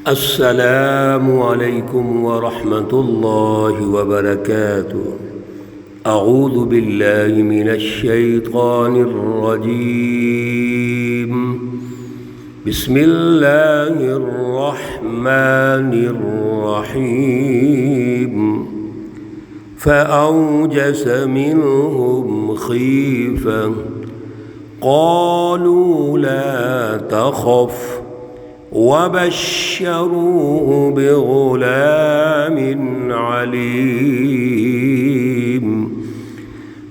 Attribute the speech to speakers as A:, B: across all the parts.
A: السلام علیکم ورحمۃ اللہ وبرکاتہ۔ اعوذ باللہ من الشیطان الرجیم، بسم اللہ الرحمن الرحیم۔ فأوجس منهم خیفة قالوا لا تخف وبشروه بغلام عليم۔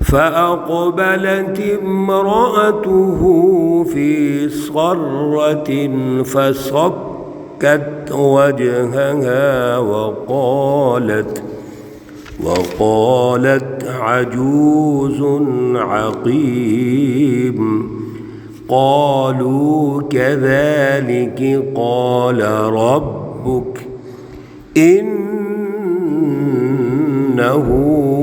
A: فأقبلت امرأته في صرة فصكت وجهها وقالت عجوز عقيم۔ قالوا كذلك قال ربك إنه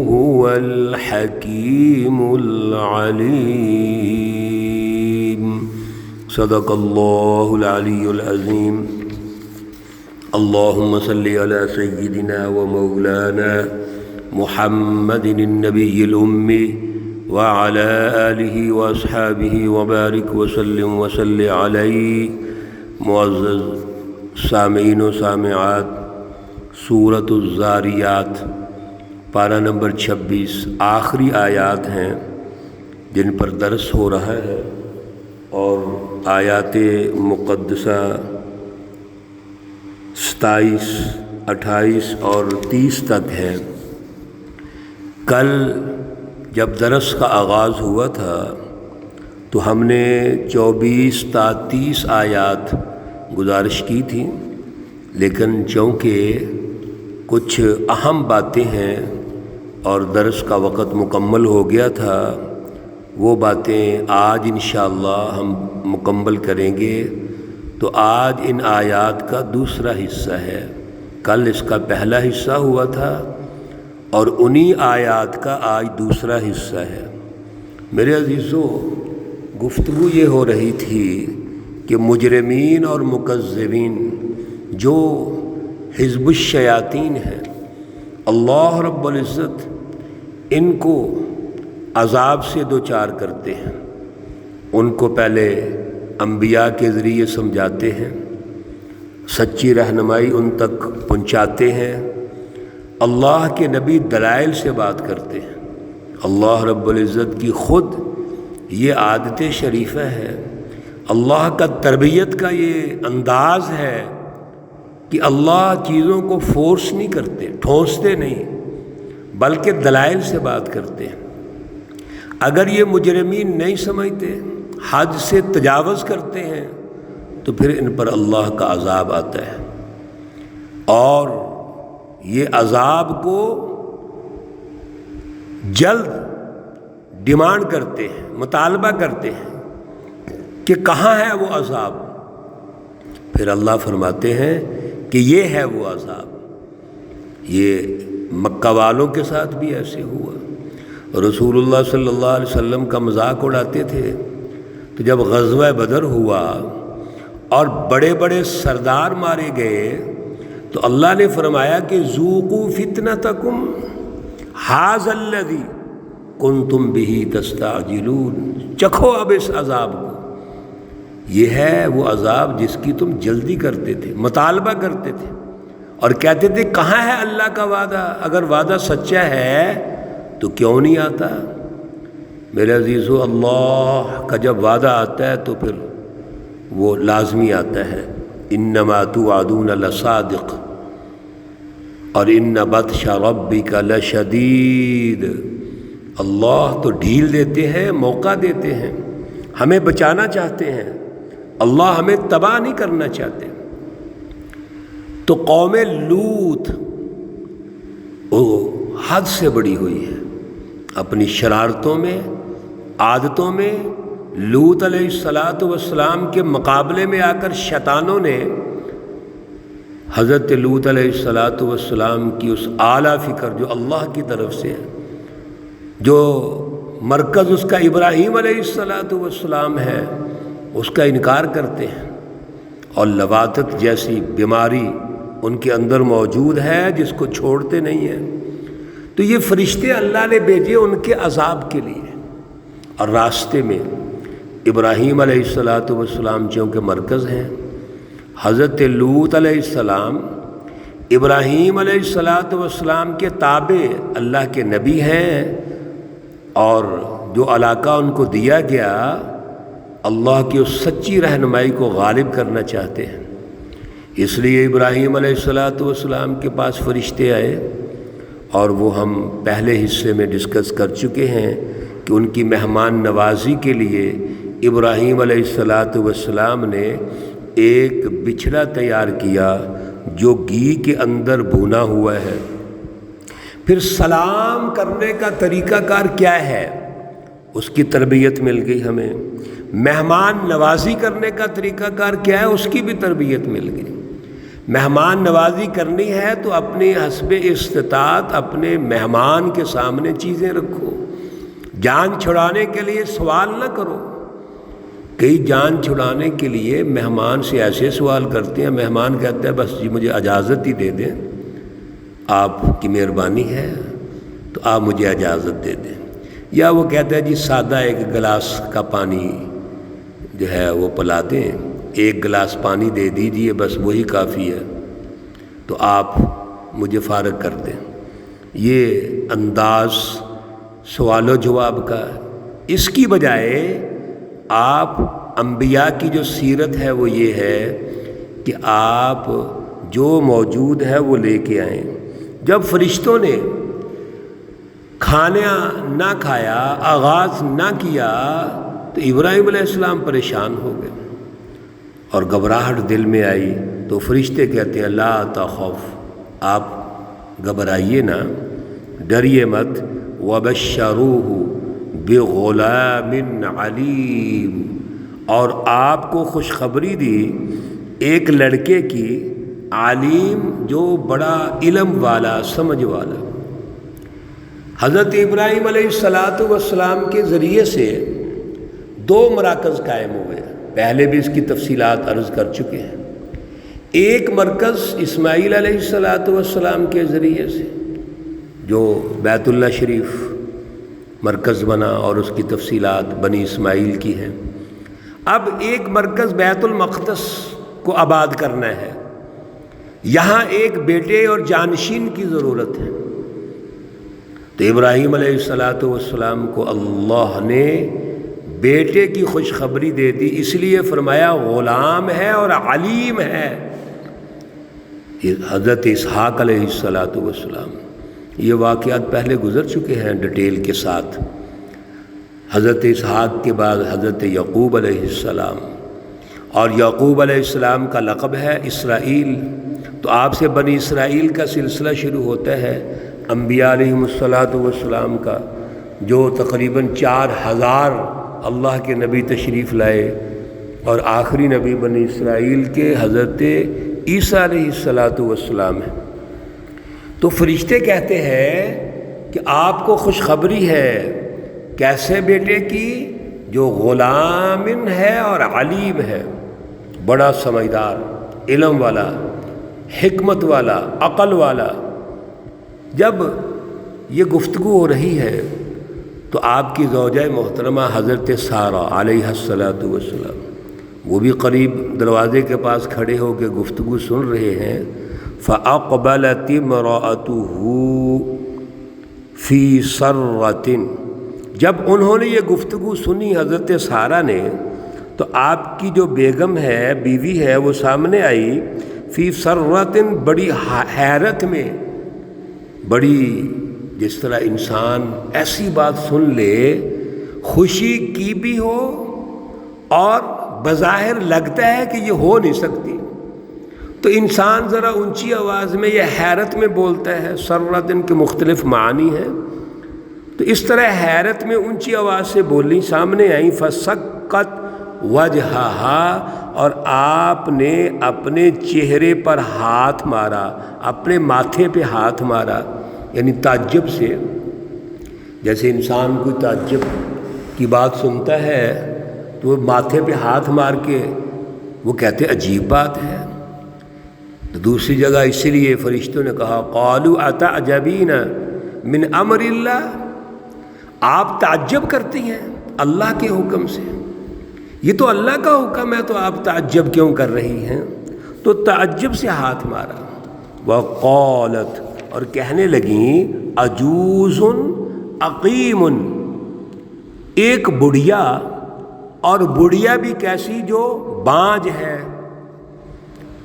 A: هو الحكيم العليم۔ صدق الله العلي العظيم۔ اللهم صل على سيدنا ومولانا محمد النبي الأمي وعلى آلہ واصحابہ وبارک وسلم وصلی علیہ۔ معزز سامعین و سامعات، سورۃ الذاریات پارہ نمبر 26 آخری آیات ہیں جن پر درس ہو رہا ہے، اور آیات مقدسہ 27، 28 اور 30 تک ہیں۔ کل جب درس کا آغاز ہوا تھا تو ہم نے 24 تا 30 آیات گزارش کی تھی، لیکن چونکہ کچھ اہم باتیں ہیں اور درس کا وقت مکمل ہو گیا تھا، وہ باتیں آج انشاءاللہ ہم مکمل کریں گے۔ تو آج ان آیات کا دوسرا حصہ ہے، کل اس کا پہلا حصہ ہوا تھا اور انہی آیات کا آج دوسرا حصہ ہے۔ میرے عزیزو، گفتگو یہ ہو رہی تھی کہ مجرمین اور مکذبین جو حزب الشیاطین ہیں، اللہ رب العزت ان کو عذاب سے دوچار کرتے ہیں۔ ان کو پہلے انبیاء کے ذریعے سمجھاتے ہیں، سچی رہنمائی ان تک پہنچاتے ہیں، اللہ کے نبی دلائل سے بات کرتے ہیں۔ اللہ رب العزت کی خود یہ عادت شریفہ ہے، اللہ کا تربیت کا یہ انداز ہے کہ اللہ چیزوں کو فورس نہیں کرتے، ٹھونستے نہیں، بلکہ دلائل سے بات کرتے ہیں۔ اگر یہ مجرمین نہیں سمجھتے، حد سے تجاوز کرتے ہیں، تو پھر ان پر اللہ کا عذاب آتا ہے، اور یہ عذاب کو جلد ڈیمانڈ کرتے ہیں، مطالبہ کرتے ہیں کہ کہاں ہے وہ عذاب۔ پھر اللہ فرماتے ہیں کہ یہ ہے وہ عذاب۔ یہ مکہ والوں کے ساتھ بھی ایسے ہوا، رسول اللہ صلی اللہ علیہ وسلم کا مذاق اڑاتے تھے۔ تو جب غزوہ بدر ہوا اور بڑے بڑے سردار مارے گئے تو اللہ نے فرمایا کہ ذوقوا فتنتکم ھذا الذی کنتم بہ تستعجلون، چکھو اب اس عذاب کو، یہ ہے وہ عذاب جس کی تم جلدی کرتے تھے، مطالبہ کرتے تھے، اور کہتے تھے کہاں ہے اللہ کا وعدہ؟ اگر وعدہ سچا ہے تو کیوں نہیں آتا؟ میرے عزیزو، اللہ کا جب وعدہ آتا ہے تو پھر وہ لازمی آتا ہے۔ انما توعدون لصادق اور ان بطش ربک لشدید۔ اللہ تو ڈھیل دیتے ہیں، موقع دیتے ہیں، ہمیں بچانا چاہتے ہیں، اللہ ہمیں تباہ نہیں کرنا چاہتے۔ تو قوم لوط وہ حد سے بڑی ہوئی ہے اپنی شرارتوں میں، عادتوں میں۔ لوط علیہ السلام کے مقابلے میں آ کر شیطانوں نے حضرت لوط علیہ السلام کی اس اعلیٰ فکر جو اللہ کی طرف سے ہے، جو مرکز اس کا ابراہیم علیہ السلام ہے، اس کا انکار کرتے ہیں اور لواطت جیسی بیماری ان کے اندر موجود ہے جس کو چھوڑتے نہیں ہیں۔ تو یہ فرشتے اللہ نے بھیجے ان کے عذاب کے لیے۔ اور راستے میں ابراہیم علیہ السلام چونکہ مرکز ہیں، حضرت لوط علیہ السلام ابراہیم علیہ السلام کے تابع اللہ کے نبی ہیں، اور جو علاقہ ان کو دیا گیا اللہ کی اس سچی رہنمائی کو غالب کرنا چاہتے ہیں۔ اس لیے ابراہیم علیہ السلام کے پاس فرشتے آئے، اور وہ ہم پہلے حصے میں ڈسکس کر چکے ہیں کہ ان کی مہمان نوازی کے لیے ابراہیم علیہ السلام نے ایک بچھڑا تیار کیا جو گھی کے اندر بھونا ہوا ہے۔ پھر سلام کرنے کا طریقہ کار کیا ہے اس کی تربیت مل گئی ہمیں، مہمان نوازی کرنے کا طریقہ کار کیا ہے اس کی بھی تربیت مل گئی۔ مہمان نوازی کرنی ہے تو اپنے حسب استطاعت اپنے مہمان کے سامنے چیزیں رکھو، جان چھڑانے کے لیے سوال نہ کرو۔ کئی جان چھڑانے کے لیے مہمان سے ایسے سوال کرتے ہیں، مہمان کہتا ہے بس جی مجھے اجازت ہی دے دیں، آپ کی مہربانی ہے تو آپ مجھے اجازت دے دیں، یا وہ کہتا ہے جی سادہ ایک گلاس کا پانی جو ہے وہ پلا دیں، ایک گلاس پانی دے دیجئے بس وہی کافی ہے تو آپ مجھے فارغ کر دیں۔ یہ انداز سوال و جواب کا، اس کی بجائے آپ انبیاء کی جو سیرت ہے وہ یہ ہے کہ آپ جو موجود ہے وہ لے کے آئیں۔ جب فرشتوں نے کھانا نہ کھایا، آغاز نہ کیا، تو ابراہیم علیہ السلام پریشان ہو گئے اور گھبراہٹ دل میں آئی۔ تو فرشتے کہتے ہیں لا تخف، آپ گھبرائیے نہ، ڈریے مت، وبشروہ بغلام علیم، اور آپ کو خوشخبری دی ایک لڑکے کی، عالم جو بڑا علم والا سمجھ والا۔ حضرت ابراہیم علیہ السلام کے ذریعے سے دو مراکز قائم ہوئے، پہلے بھی اس کی تفصیلات عرض کر چکے ہیں۔ ایک مرکز اسماعیل علیہ السلام کے ذریعے سے جو بیت اللہ شریف مرکز بنا، اور اس کی تفصیلات بنی اسماعیل کی ہیں۔ اب ایک مرکز بیت المقدس کو آباد کرنا ہے، یہاں ایک بیٹے اور جانشین کی ضرورت ہے۔ تو ابراہیم علیہ السلام کو اللہ نے بیٹے کی خوشخبری دے دی، اس لیے فرمایا غلام ہے اور علیم ہے۔ حضرت اسحاق علیہ السلام، یہ واقعات پہلے گزر چکے ہیں ڈیٹیل کے ساتھ۔ حضرت اسحاق کے بعد حضرت یعقوب علیہ السلام، اور یعقوب علیہ السلام کا لقب ہے اسرائیل، تو آپ سے بنی اسرائیل کا سلسلہ شروع ہوتا ہے انبیاء علیہ السلام کا، جو تقریباً 4000 اللہ کے نبی تشریف لائے، اور آخری نبی بنی اسرائیل کے حضرت عیسیٰ علیہ السلام ہیں۔ تو فرشتے کہتے ہیں کہ آپ کو خوشخبری ہے، کیسے بیٹے کی؟ جو غلام ہے اور علیم ہے، بڑا سمجھدار، علم والا، حکمت والا، عقل والا۔ جب یہ گفتگو ہو رہی ہے تو آپ کی زوجہ محترمہ حضرت سارہ علیہ السلام وہ بھی قریب دروازے کے پاس کھڑے ہو کے گفتگو سن رہے ہیں۔ فَأَقْبَلَتِ امْرَأَتُهُ فِي سَرَّةٍ، جب انہوں نے یہ گفتگو سنی حضرت سارہ نے، تو آپ کی جو بیگم ہے، بیوی ہے، وہ سامنے آئی، فی سرۃ، بڑی حیرت میں، بڑی، جس طرح انسان ایسی بات سن لے، خوشی کی بھی ہو اور بظاہر لگتا ہے کہ یہ ہو نہیں سکتی، تو انسان ذرا اونچی آواز میں یا حیرت میں بولتا ہے۔ سرۃ کے مختلف معنی ہیں، تو اس طرح حیرت میں اونچی آواز سے بولی، سامنے آئیں، فسکت وجہہا، اور آپ نے اپنے چہرے پر ہاتھ مارا، اپنے ماتھے پہ ہاتھ مارا، یعنی تعجب سے، جیسے انسان کوئی تعجب کی بات سنتا ہے تو وہ ماتھے پہ ہاتھ مار کے وہ کہتے عجیب بات ہے۔ تو دوسری جگہ اسی لیے فرشتوں نے کہا قالوا اتعجبین من امر اللہ، آپ تعجب کرتی ہیں اللہ کے حکم سے، یہ تو اللہ کا حکم ہے تو آپ تعجب کیوں کر رہی ہیں؟ تو تعجب سے ہاتھ مارا۔ وقالت، اور کہنے لگیں عجوز عقیم، ایک بڑھیا، اور بڑھیا بھی کیسی؟ جو بانجھ ہے،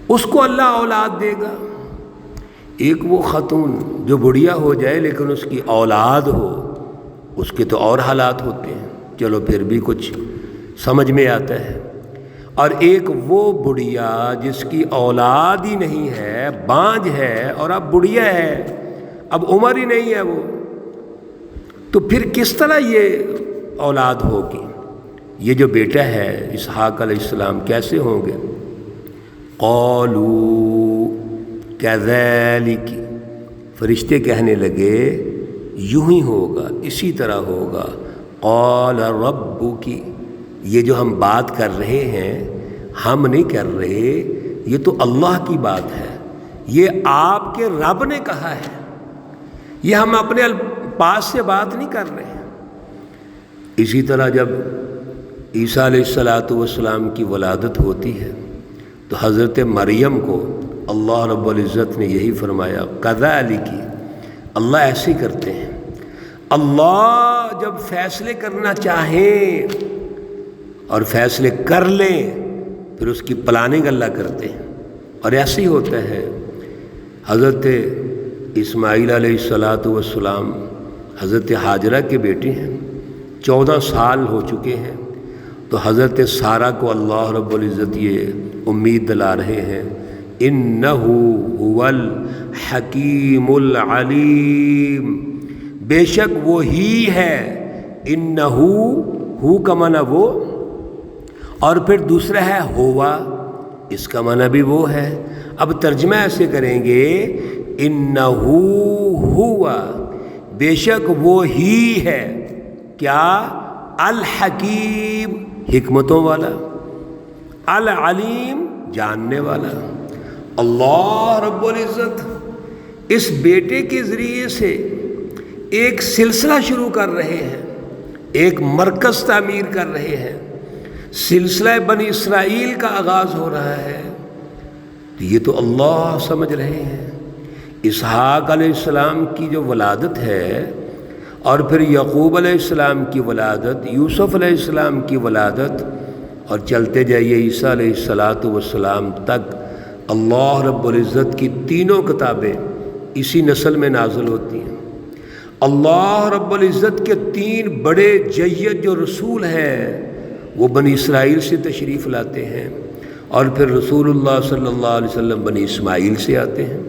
A: اس کو اللہ اولاد دے گا۔ ایک وہ خاتون جو بڑھیا ہو جائے لیکن اس کی اولاد ہو، اس کے تو اور حالات ہوتے ہیں، چلو پھر بھی کچھ سمجھ میں آتا ہے۔ اور ایک وہ بڑھیا جس کی اولاد ہی نہیں ہے، بانجھ ہے اور اب بڑھیا ہے، اب عمر ہی نہیں ہے وہ، تو پھر کس طرح یہ اولاد ہوگی؟ یہ جو بیٹا ہے اسحاق علیہ السلام کیسے ہوں گے؟ قالوا کذالک، فرشتے کہنے لگے یوں ہی ہوگا، اسی طرح ہوگا۔ قال ربک، یہ جو ہم بات کر رہے ہیں ہم نہیں کر رہے، یہ تو اللہ کی بات ہے، یہ آپ کے رب نے کہا ہے، یہ ہم اپنے پاس سے بات نہیں کر رہے ہیں۔ اسی طرح جب عیسیٰ علیہ السلام کی ولادت ہوتی ہے تو حضرت مریم کو اللہ رب العزت نے یہی فرمایا کذالک، اللہ ایسے کرتے ہیں، اللہ جب فیصلے کرنا چاہیں اور فیصلے کر لیں پھر اس کی پلاننگ اللہ کرتے ہیں، اور ایسے ہی ہوتا ہے۔ حضرت اسماعیل علیہ السلام حضرت ہاجرہ کے بیٹے ہیں، 14 سال ہو چکے ہیں، تو حضرت سارہ کو اللہ رب العزت یہ امید دلا رہے ہیں انہ هو الحکیم العلیم، بے شک وہی ہے، انہ ہو کا معنی وہ، اور پھر دوسرا ہے ہوا، اس کا معنی بھی وہ ہے۔ اب ترجمہ ایسے کریں گے انہ ہوا، بے شک وہی ہے، کیا؟ الحکیم، حکمتوں والا، العلیم، جاننے والا۔ اللہ رب العزت اس بیٹے کے ذریعے سے ایک سلسلہ شروع کر رہے ہیں، ایک مرکز تعمیر کر رہے ہیں، سلسلہ بنی اسرائیل کا آغاز ہو رہا ہے۔ یہ تو اللہ سمجھ رہے ہیں۔ اسحاق علیہ السلام کی جو ولادت ہے، اور پھر یعقوب علیہ السلام کی ولادت، یوسف علیہ السلام کی ولادت، اور چلتے جائیے عیسیٰ علیہ السلام تک، اللہ رب العزت کی تینوں کتابیں اسی نسل میں نازل ہوتی ہیں۔ اللہ رب العزت کے 3 بڑے جید جو رسول ہیں وہ بنی اسرائیل سے تشریف لاتے ہیں، اور پھر رسول اللہ صلی اللہ علیہ وسلم بنی اسماعیل سے آتے ہیں۔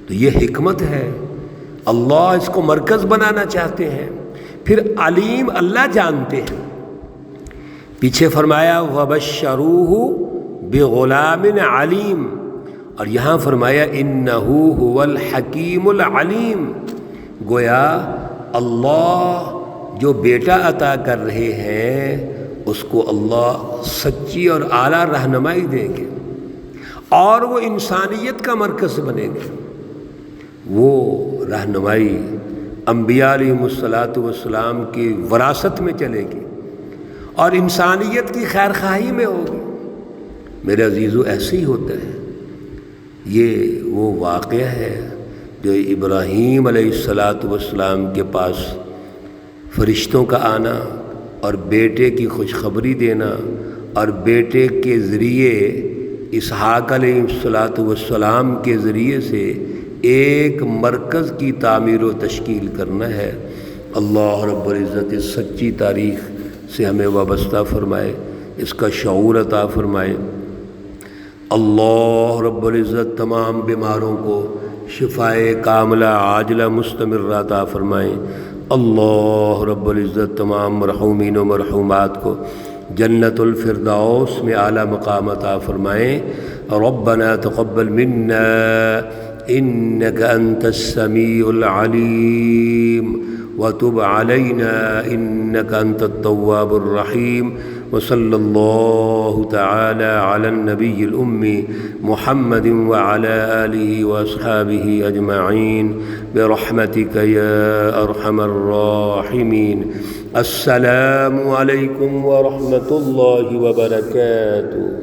A: تو یہ حکمت ہے، اللہ اس کو مرکز بنانا چاہتے ہیں، پھر علیم، اللہ جانتے ہیں۔ پیچھے فرمایا وَبَشَّرُوهُ بِغُلَامٍ عَلِيمٍ، اور یہاں فرمایا اِنَّهُ هُوَ الْحَكِيمُ الْعَلِيمُ، گویا اللہ جو بیٹا عطا کر رہے ہیں اس کو اللہ سچی اور اعلیٰ رہنمائی دیں گے، اور وہ انسانیت کا مرکز بنے گا۔ وہ رہنمائی انبیاء علیہ السلام کی وراثت میں چلے گی اور انسانیت کی خیر خواہی میں ہوگی۔ میرے عزیزو، ایسے ہی ہوتا ہے۔ یہ وہ واقعہ ہے جو ابراہیم علیہ السلام کے پاس فرشتوں کا آنا اور بیٹے کی خوشخبری دینا، اور بیٹے کے ذریعے اسحاق علیہ السلام کے ذریعے سے ایک مرکز کی تعمیر و تشکیل کرنا ہے۔ اللہ رب العزت اس سچی تاریخ سے ہمیں وابستہ فرمائے، اس کا شعور عطا فرمائے۔ اللہ رب العزت تمام بیماروں کو شفائے کاملہ عاجلہ مستمرہ عطا فرمائیں۔ اللہ رب العزت تمام مرحومین و مرحومات کو جنت الفردوس میں اعلیٰ مقام عطا فرمائیں۔ ربنا تقبل منا انك انت السميع العليم وتب علينا انك انت التواب الرحيم وصلی اللہ تعالی علی النبی الأمی محمد وعلی آلہ واصحابہ اجمعین برحمتک یا ارحم الراحمین۔ السلام علیکم ورحمۃ اللہ وبرکاتہ۔